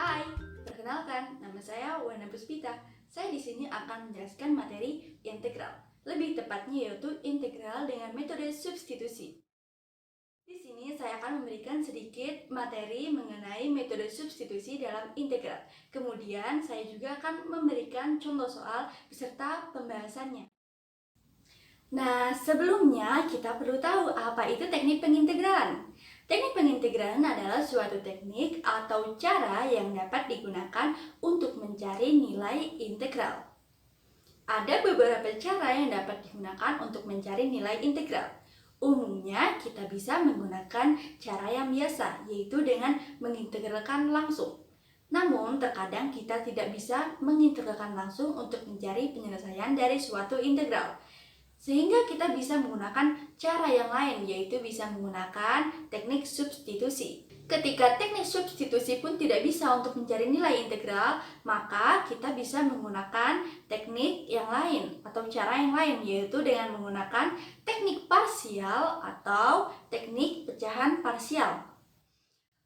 Hai, perkenalkan, nama saya Wana Puspita. Saya di sini akan menjelaskan materi integral. Lebih tepatnya yaitu integral dengan metode substitusi. Di sini saya akan memberikan sedikit materi mengenai metode substitusi dalam integral. Kemudian saya juga akan memberikan contoh soal beserta pembahasannya. Nah, sebelumnya kita perlu tahu apa itu teknik pengintegralan. Teknik pengintegralan adalah suatu teknik atau cara yang dapat digunakan untuk mencari nilai integral. Ada beberapa cara yang dapat digunakan untuk mencari nilai integral. Umumnya kita bisa menggunakan cara yang biasa, yaitu dengan mengintegralkan langsung. Namun, terkadang kita tidak bisa mengintegralkan langsung untuk mencari penyelesaian dari suatu integral. Sehingga kita bisa menggunakan cara yang lain, yaitu bisa menggunakan teknik substitusi. Ketika teknik substitusi pun tidak bisa untuk mencari nilai integral, maka kita bisa menggunakan teknik yang lain atau cara yang lain, yaitu dengan menggunakan teknik parsial atau teknik pecahan parsial.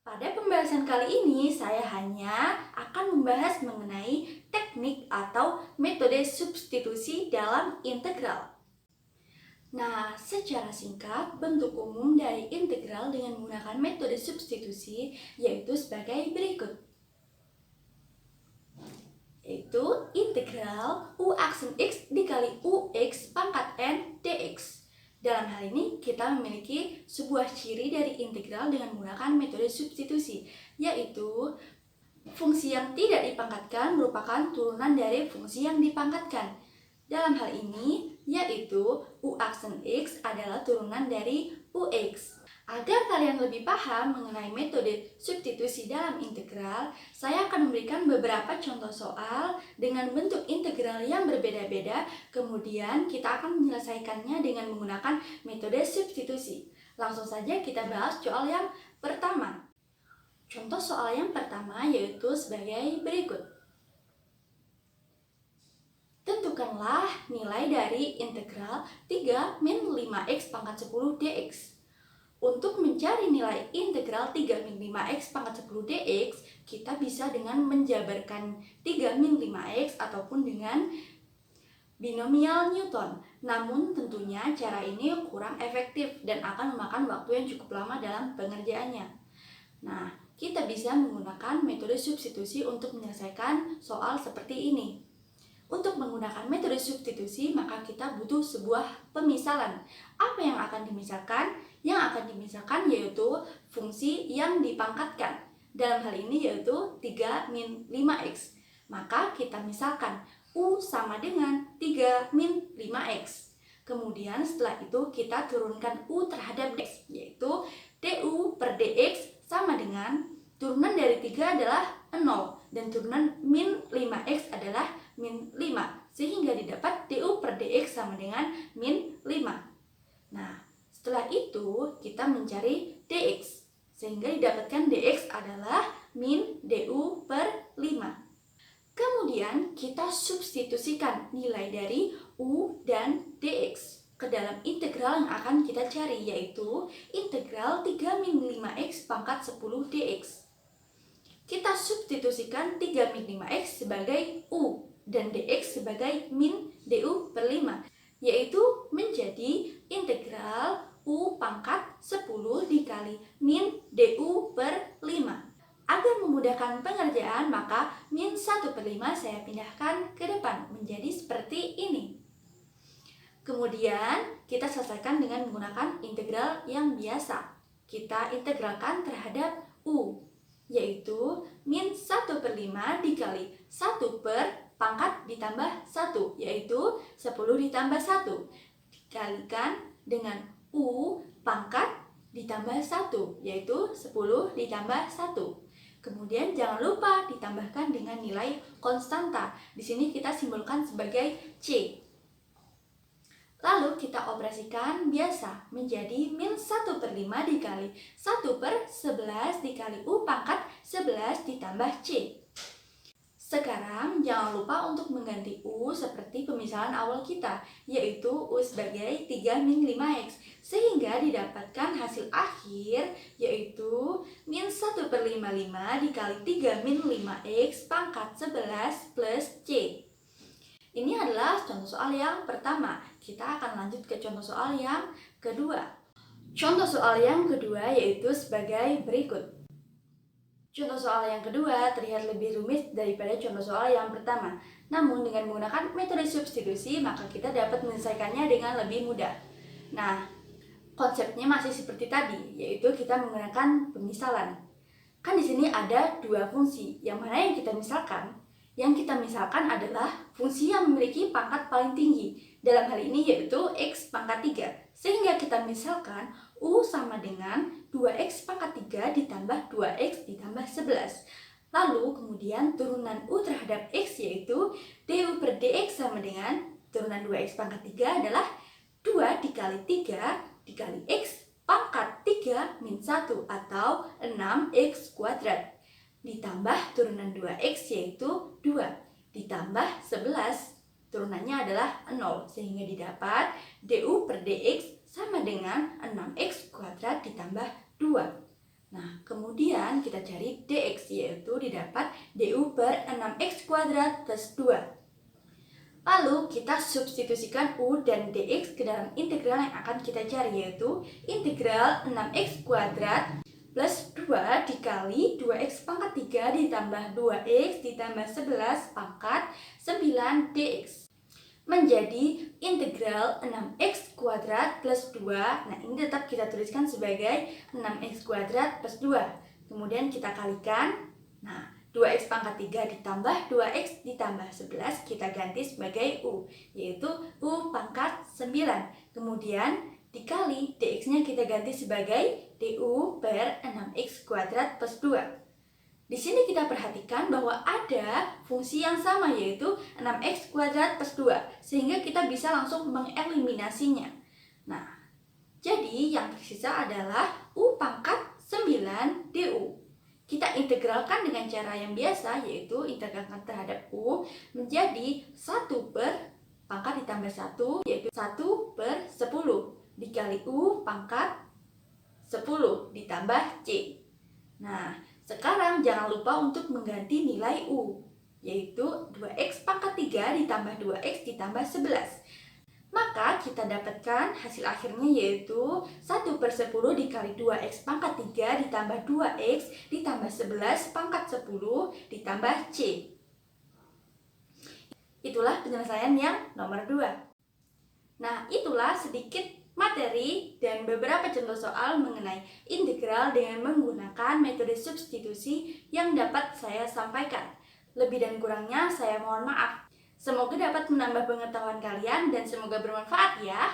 Pada pembahasan kali ini, saya hanya akan membahas mengenai teknik atau metode substitusi dalam integral. Nah, secara singkat, bentuk umum dari integral dengan menggunakan metode substitusi yaitu sebagai berikut. Yaitu integral u aksen x dikali ux pangkat n dx. Dalam hal ini, kita memiliki sebuah ciri dari integral dengan menggunakan metode substitusi, yaitu fungsi yang tidak dipangkatkan merupakan turunan dari fungsi yang dipangkatkan. Dalam hal ini, yaitu u aksen x adalah turunan dari ux. Agar kalian lebih paham mengenai metode substitusi dalam integral, saya akan memberikan beberapa contoh soal dengan bentuk integral yang berbeda-beda, kemudian kita akan menyelesaikannya dengan menggunakan metode substitusi. Langsung saja kita bahas soal yang pertama. Contoh soal yang pertama yaitu sebagai berikut. Tentukanlah nilai dari integral 3 min 5x pangkat 10 dx. Untuk mencari nilai integral 3 min 5x pangkat 10 dx, kita bisa dengan menjabarkan 3 min 5x ataupun dengan binomial Newton. Namun tentunya cara ini kurang efektif dan akan memakan waktu yang cukup lama dalam pengerjaannya. Nah, kita bisa menggunakan metode substitusi untuk menyelesaikan soal seperti ini. Untuk menggunakan metode substitusi, maka kita butuh sebuah pemisalan. Apa yang akan dimisalkan? Yang akan dimisalkan yaitu fungsi yang dipangkatkan. Dalam hal ini yaitu 3 min 5x. Maka kita misalkan U sama dengan 3 min 5x. Kemudian setelah itu kita turunkan U terhadap dx, yaitu du per dx sama dengan turunan dari 3 adalah 0 dan turunan min 5x adalah min 5, sehingga didapat du per dx sama dengan min 5. Nah, setelah itu kita mencari dx, sehingga didapatkan dx adalah min du per 5. Kemudian kita substitusikan nilai dari u dan dx ke dalam integral yang akan kita cari, yaitu integral 3 min 5x pangkat 10 dx. Kita substitusikan 3 min 5x sebagai u dan dx sebagai min du per 5, yaitu menjadi integral u pangkat 10 dikali min du per 5. Agar memudahkan pengerjaan, maka min 1 per 5 saya pindahkan ke depan menjadi seperti ini. Kemudian kita selesaikan dengan menggunakan integral yang biasa. Kita integralkan terhadap u, yaitu min 1 per 5 dikali 1 per pangkat ditambah 1, yaitu 10 ditambah 1, dikalikan dengan u pangkat ditambah 1, yaitu 10 ditambah 1. Kemudian jangan lupa ditambahkan dengan nilai konstanta. Di sini kita simbolkan sebagai C. Lalu kita operasikan biasa menjadi min 1 per 5 dikali 1 per 11 dikali u pangkat 11 ditambah C. Sekarang jangan lupa untuk mengganti U seperti pemisahan awal kita, yaitu U sebagai 3-5X, sehingga didapatkan hasil akhir yaitu min 1/55 dikali 3-5X pangkat 11 plus C. Ini adalah contoh soal yang pertama. Kita akan lanjut ke contoh soal yang kedua. Contoh soal yang kedua yaitu sebagai berikut. Contoh soal yang kedua terlihat lebih rumit daripada contoh soal yang pertama. Namun dengan menggunakan metode substitusi, maka kita dapat menyelesaikannya dengan lebih mudah. Nah, konsepnya masih seperti tadi, yaitu kita menggunakan pemisalan. Kan di sini ada dua fungsi, yang mana yang kita misalkan? Yang kita misalkan adalah fungsi yang memiliki pangkat paling tinggi. Dalam hal ini yaitu X pangkat 3. Sehingga kita misalkan U sama dengan 2X pangkat 3 ditambah 2X ditambah 11. Lalu kemudian turunan U terhadap X yaitu du per dx sama dengan turunan 2X pangkat 3 adalah 2 dikali 3 dikali X pangkat 3 min 1 atau 6X kuadrat. Ditambah turunan 2X yaitu 2 ditambah 11. Turunannya adalah 0 sehingga didapat du per dx sama dengan 6x kuadrat ditambah 2. Nah, kemudian kita cari dx yaitu didapat du per 6x kuadrat plus 2. Lalu kita substitusikan u dan dx ke dalam integral yang akan kita cari yaitu integral 6x kuadrat plus 2 dikali 2x pangkat 3 ditambah 2x ditambah 11 pangkat 9 dx menjadi integral 6x kuadrat plus 2. Nah, ini tetap kita tuliskan sebagai 6x kuadrat plus 2. Kemudian kita kalikan. Nah, 2x pangkat 3 ditambah 2x ditambah 11 kita ganti sebagai u, yaitu u pangkat 9. Kemudian dikali dx-nya kita ganti sebagai du per 6x kuadrat plus 2. Di sini kita perhatikan bahwa ada fungsi yang sama yaitu 6x kuadrat plus 2, sehingga kita bisa langsung mengeliminasinya. Nah, jadi yang tersisa adalah u pangkat 9 du. Kita integralkan dengan cara yang biasa yaitu integralkan terhadap u menjadi 1 per pangkat ditambah 1 yaitu 1 per 10 dikali u pangkat 10 ditambah c. Nah, sekarang jangan lupa untuk mengganti nilai u, yaitu 2x pangkat 3 ditambah 2x ditambah 11. Maka kita dapatkan hasil akhirnya yaitu 1 per 10 dikali 2x pangkat 3 ditambah 2x ditambah 11 pangkat 10 ditambah c. Itulah penyelesaian yang nomor 2. Nah, itulah sedikit materi dan beberapa contoh soal mengenai integral dengan menggunakan metode substitusi yang dapat saya sampaikan. Lebih dan kurangnya saya mohon maaf. Semoga dapat menambah pengetahuan kalian dan semoga bermanfaat ya.